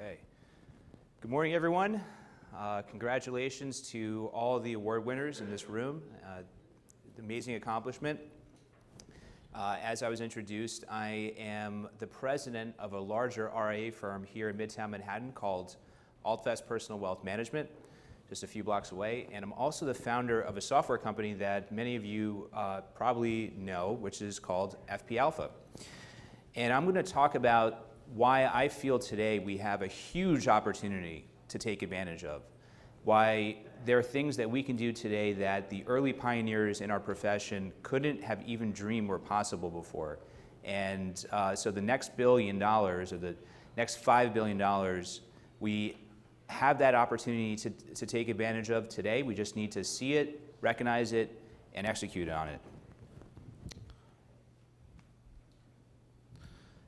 Okay. Good morning, everyone. Congratulations to all the award winners in this room. Amazing accomplishment. As I was introduced, I am the president of a larger RIA firm here in Midtown Manhattan called AltVest Personal Wealth Management, just a few blocks away. And I'm also the founder of a software company that many of you probably know, which is called FP Alpha. And I'm going to talk about why I feel today we have a huge opportunity to take advantage of. Why there are things that we can do today that the early pioneers in our profession couldn't have even dreamed were possible before. And so the next $1 billion or the next $5 billion, we have that opportunity to take advantage of today. We just need to see it, recognize it, and execute on it.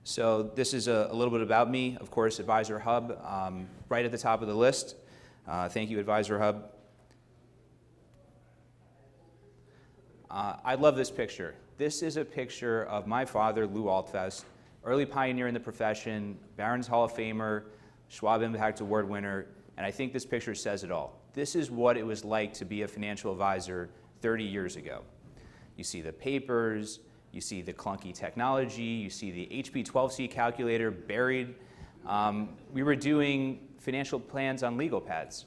So this is a little bit about me. Of course, Advisor Hub, right at the top of the list. Thank you, Advisor Hub. I love this picture. This is a picture of my father, Lou Altvest, early pioneer in the profession, Barron's Hall of Famer, Schwab Impact Award winner, and I think this picture says it all. This is what it was like to be a financial advisor 30 years ago. You see the papers, you see the clunky technology, you see the HP 12C calculator buried. We were doing financial plans on legal pads.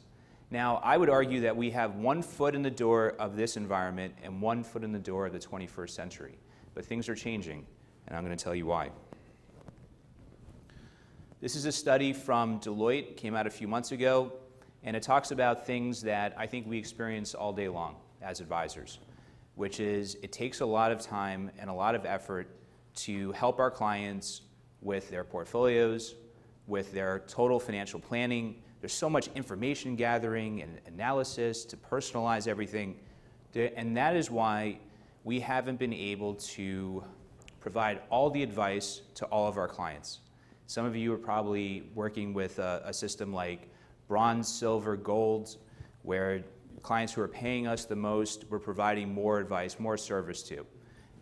Now, I would argue that we have one foot in the door of this environment and one foot in the door of the 21st century. But things are changing, and I'm going to tell you why. This is a study from Deloitte, came out a few months ago, and it talks about things that I think we experience all day long as advisors, which is it takes a lot of time and a lot of effort to help our clients with their portfolios, with their total financial planning. There's so much information gathering and analysis to personalize everything. And that is why we haven't been able to provide all the advice to all of our clients. Some of you are probably working with a system like bronze, silver, gold, where clients who are paying us the most, we're providing more advice, more service to.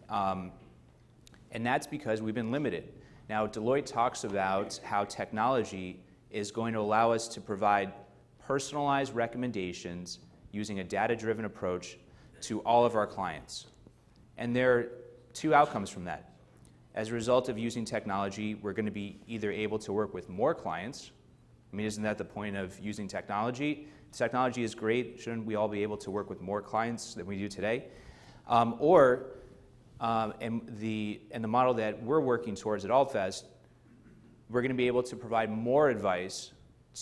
And that's because we've been limited. Now, Deloitte talks about how technology is going to allow us to provide personalized recommendations using a data-driven approach to all of our clients. And there are two outcomes from that. As a result of using technology, we're going to be either able to work with more clients. I mean, isn't that the point of using technology? Technology is great. Shouldn't we all be able to work with more clients than we do today? And the model that we're working towards at AltVest, we're going to be able to provide more advice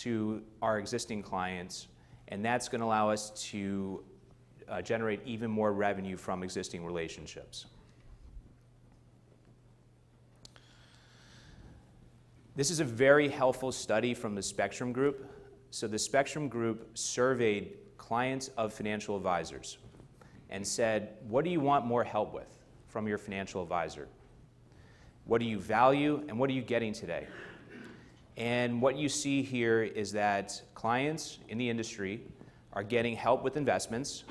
to our existing clients, and that's going to allow us to generate even more revenue from existing relationships. This is a very helpful study from the Spectrum Group. So the Spectrum Group surveyed clients of financial advisors and said, what do you want more help with from your financial advisor? What do you value and what are you getting today? And what you see here is that clients in the industry are getting help with investments,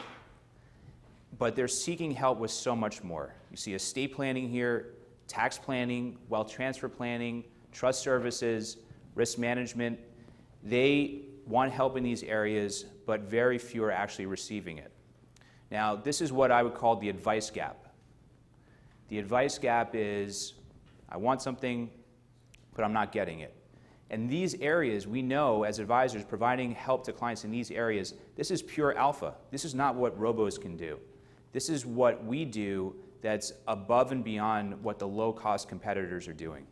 but they're seeking help with so much more. You see estate planning here, tax planning, wealth transfer planning, trust services, risk management. They want help in these areas, but very few are actually receiving it. Now, this is what I would call the advice gap. The advice gap is, I want something, but I'm not getting it. And these areas, we know as advisors, providing help to clients in these areas, this is pure alpha. This is not what robos can do. This is what we do that's above and beyond what the low-cost competitors are doing.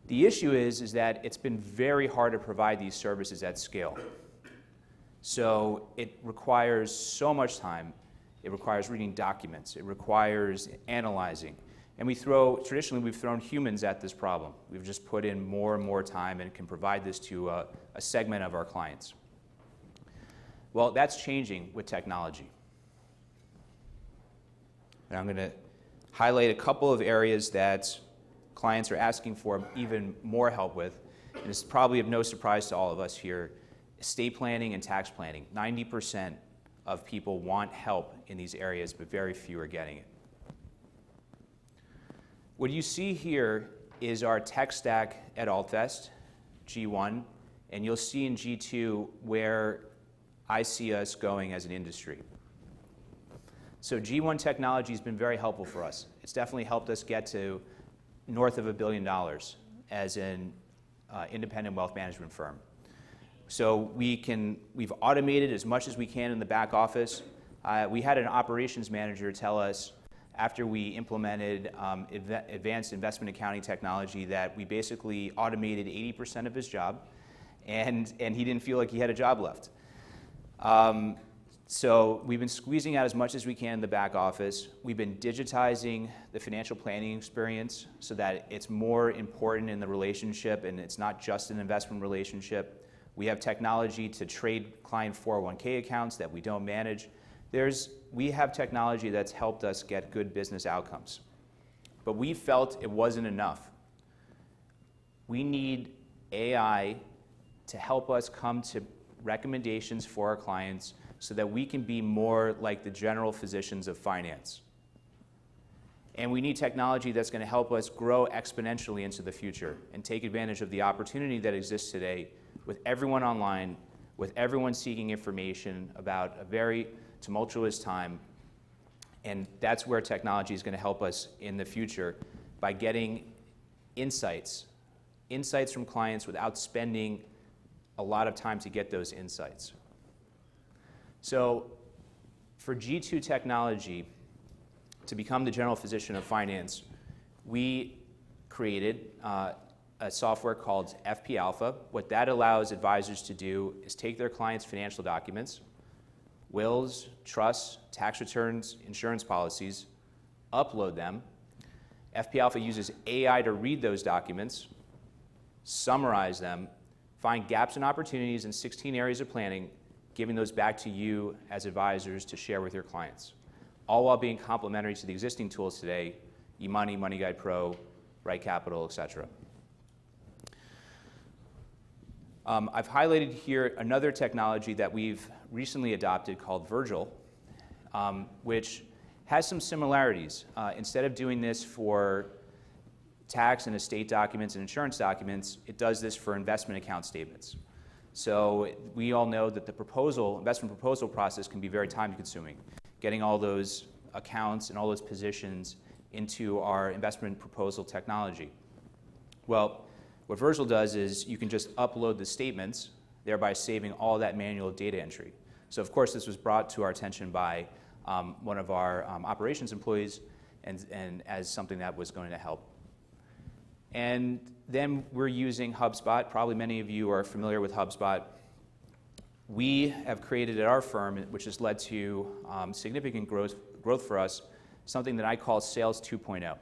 The issue is that it's been very hard to provide these services at scale. So it requires so much time. It requires reading documents. It requires analyzing. And traditionally we've thrown humans at this problem. We've just put in more and more time and can provide this to a segment of our clients. Well, that's changing with technology. And I'm going to highlight a couple of areas that clients are asking for even more help with, and it's probably of no surprise to all of us here, estate planning and tax planning. 90% of people want help in these areas, but very few are getting it. What you see here is our tech stack at AltVest, G1, and you'll see in G2 where I see us going as an industry. So G1 technology has been very helpful for us. It's definitely helped us get to north of $1 billion as an independent wealth management firm. So we've automated as much as we can in the back office. We had an operations manager tell us after we implemented advanced investment accounting technology that we basically automated 80% of his job, and he didn't feel like he had a job left. So we've been squeezing out as much as we can in the back office. We've been digitizing the financial planning experience so that it's more important in the relationship and it's not just an investment relationship. We have technology to trade client 401k accounts that we don't manage. We have technology that's helped us get good business outcomes. But we felt it wasn't enough. We need AI to help us come to recommendations for our clients so that we can be more like the general physicians of finance. And we need technology that's going to help us grow exponentially into the future and take advantage of the opportunity that exists today with everyone online, with everyone seeking information about a very tumultuous time. And that's where technology is going to help us in the future by getting insights from clients without spending a lot of time to get those insights. So for G2 technology to become the general physician of finance, we created a software called FP Alpha. What that allows advisors to do is take their clients' financial documents, wills, trusts, tax returns, insurance policies, upload them. FP Alpha uses AI to read those documents, summarize them, find gaps and opportunities in 16 areas of planning, giving those back to you as advisors to share with your clients, all while being complementary to the existing tools today, eMoney, Money Guide Pro, Right Capital, etc. I've highlighted here another technology that we've recently adopted called Virgil, which has some similarities. Instead of doing this for tax and estate documents and insurance documents, it does this for investment account statements. So we all know that the investment proposal process can be very time consuming, getting all those accounts and all those positions into our investment proposal technology. Well, what Virgil does is you can just upload the statements, thereby saving all that manual data entry. So of course this was brought to our attention by one of our operations employees and as something that was going to help. And then we're using HubSpot. Probably many of you are familiar with HubSpot. We have created at our firm, which has led to significant growth for us, something that I call Sales 2.0.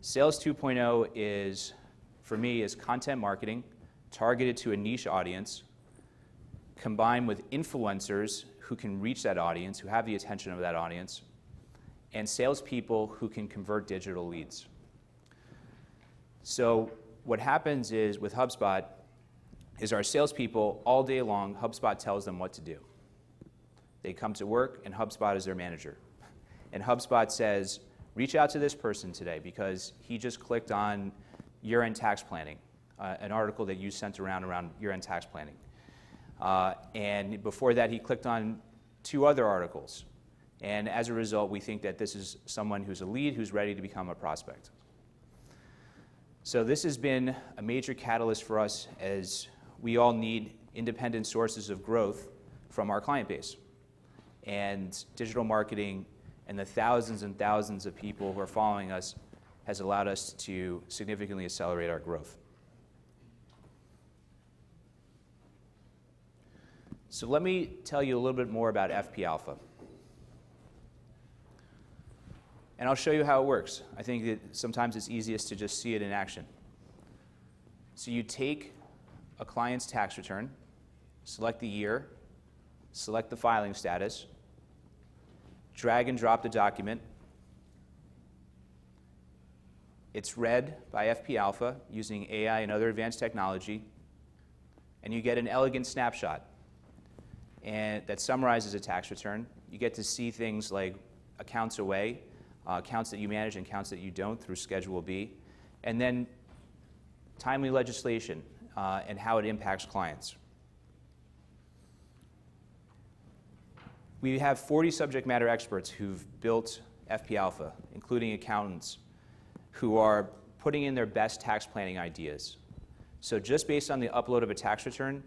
Sales 2.0 is, for me, is content marketing targeted to a niche audience, combined with influencers who can reach that audience, who have the attention of that audience, and salespeople who can convert digital leads. So what happens is with HubSpot is our salespeople all day long, HubSpot tells them what to do. They come to work and HubSpot is their manager. And HubSpot says, reach out to this person today because he just clicked on year-end tax planning, an article that you sent around year-end tax planning. And before that, he clicked on 2 other articles. And as a result, we think that this is someone who's a lead who's ready to become a prospect. So this has been a major catalyst for us as we all need independent sources of growth from our client base. And digital marketing and the thousands and thousands of people who are following us has allowed us to significantly accelerate our growth. So let me tell you a little bit more about FP Alpha. And I'll show you how it works. I think that sometimes it's easiest to just see it in action. So you take a client's tax return, select the year, select the filing status, drag and drop the document. It's read by FP Alpha using AI and other advanced technology, and you get an elegant snapshot and that summarizes a tax return. You get to see things like accounts away, accounts that you manage and accounts that you don't through Schedule B, and then timely legislation, and how it impacts clients. We have 40 subject matter experts who've built FP Alpha, including accountants, who are putting in their best tax planning ideas. So just based on the upload of a tax return,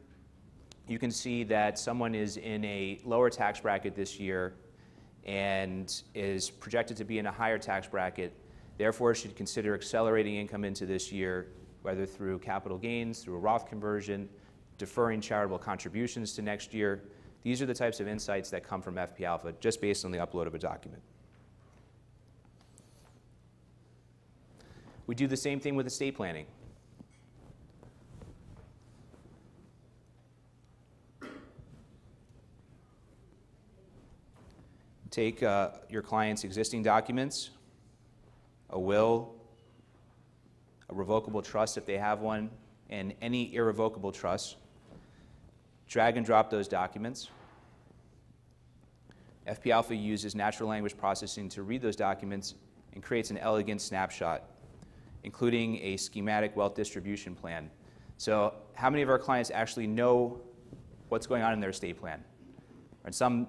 you can see that someone is in a lower tax bracket this year and is projected to be in a higher tax bracket, therefore should consider accelerating income into this year, whether through capital gains, through a Roth conversion, deferring charitable contributions to next year. These are the types of insights that come from FP Alpha just based on the upload of a document. We do the same thing with estate planning. Take your client's existing documents, a will, a revocable trust if they have one, and any irrevocable trust. Drag and drop those documents. FP Alpha uses natural language processing to read those documents and creates an elegant snapshot, including a schematic wealth distribution plan. So how many of our clients actually know what's going on in their estate plan? And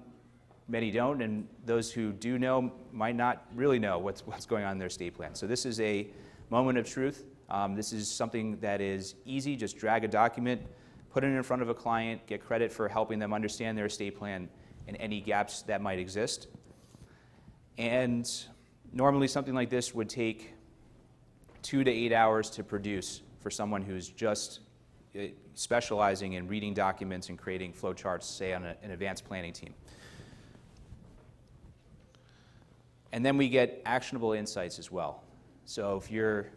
many don't, and those who do know might not really know what's going on in their estate plan. So this is a moment of truth. This is something that is easy. Just drag a document, put it in front of a client, get credit for helping them understand their estate plan and any gaps that might exist. And normally something like this would take 2 to 8 hours to produce for someone who's just specializing in reading documents and creating flowcharts, say on an advanced planning team. And then we get actionable insights as well. So if you're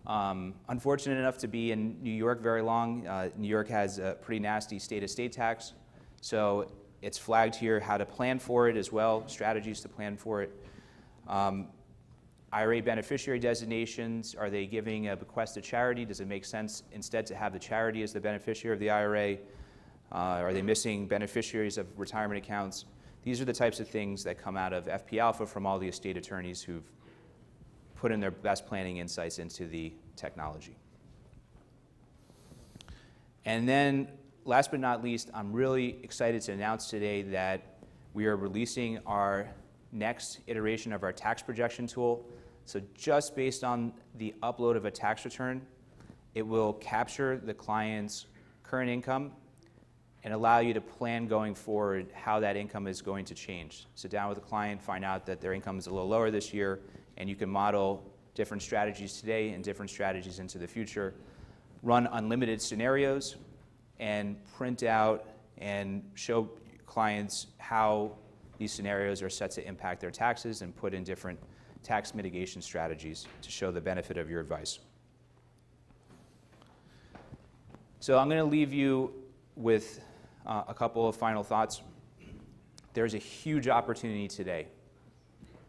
unfortunate enough to be in New York very long, New York has a pretty nasty state estate tax. So it's flagged here how to plan for it as well, strategies to plan for it. IRA beneficiary designations, are they giving a bequest to charity? Does it make sense instead to have the charity as the beneficiary of the IRA? Are they missing beneficiaries of retirement accounts? These are the types of things that come out of FP Alpha from all the estate attorneys who've put in their best planning insights into the technology. And then, last but not least, I'm really excited to announce today that we are releasing our next iteration of our tax projection tool. So just based on the upload of a tax return, it will capture the client's current income and allow you to plan going forward how that income is going to change. Sit down with the client, find out that their income is a little lower this year, and you can model different strategies today and different strategies into the future. Run unlimited scenarios and print out and show clients how these scenarios are set to impact their taxes and put in different tax mitigation strategies to show the benefit of your advice. So I'm going to leave you with a couple of final thoughts. There's a huge opportunity today.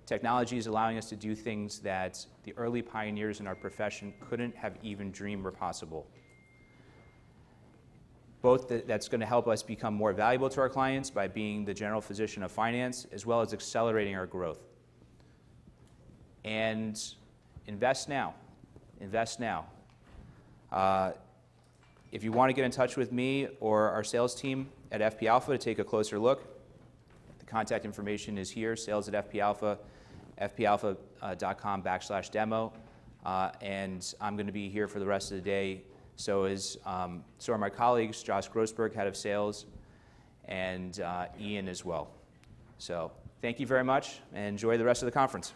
Technology is allowing us to do things that the early pioneers in our profession couldn't have even dreamed were possible. Both that's going to help us become more valuable to our clients by being the general physician of finance, as well as accelerating our growth. And invest now. Invest now. If you want to get in touch with me or our sales team at FP Alpha to take a closer look, the contact information is here, sales@FPAlpha, fpalpha.com/demo. And I'm going to be here for the rest of the day. So are my colleagues, Josh Grossberg, head of sales, and Ian as well. So thank you very much, and enjoy the rest of the conference.